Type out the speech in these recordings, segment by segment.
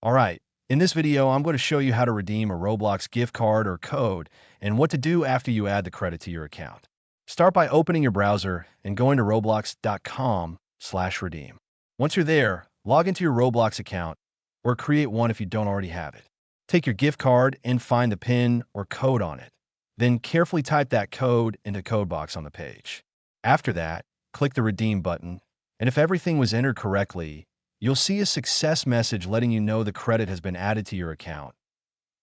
Alright, in this video I'm going to show you how to redeem a Roblox gift card or code and what to do after you add the credit to your account. Start by opening your browser and going to roblox.com/redeem. Once you're there, log into your Roblox account or create one if you don't already have it. Take your gift card and find the PIN or code on it. Then carefully type that code into the code box on the page. After that, click the redeem button, and if everything was entered correctly, you'll see a success message letting you know the credit has been added to your account.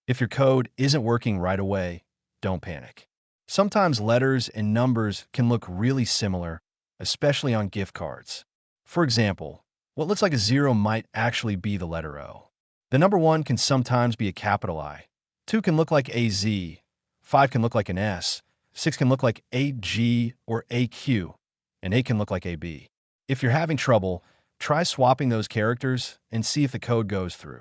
If your code isn't working right away, don't panic. Sometimes letters and numbers can look really similar, especially on gift cards. For example, what looks like a 0 might actually be the letter O. The number 1 can sometimes be a capital I. 2 can look like a Z. 5 can look like an S. 6 can look like a G or a Q. And 8 can look like a B. If you're having trouble, try swapping those characters and see if the code goes through.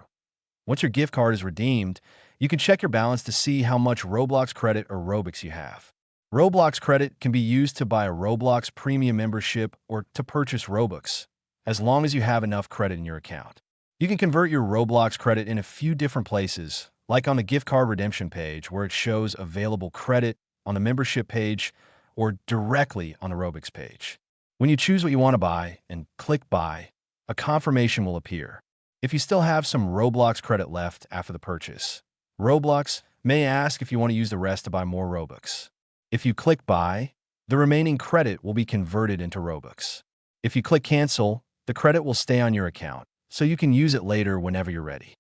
Once your gift card is redeemed, you can check your balance to see how much Roblox credit or Robux you have. Roblox credit can be used to buy a Roblox premium membership or to purchase Robux, as long as you have enough credit in your account. You can convert your Roblox credit in a few different places, like on the gift card redemption page where it shows available credit, on the membership page, or directly on the Robux page. When you choose what you want to buy and click Buy, a confirmation will appear. If you still have some Roblox credit left after the purchase, Roblox may ask if you want to use the rest to buy more Robux. If you click Buy, the remaining credit will be converted into Robux. If you click Cancel, the credit will stay on your account, so you can use it later whenever you're ready.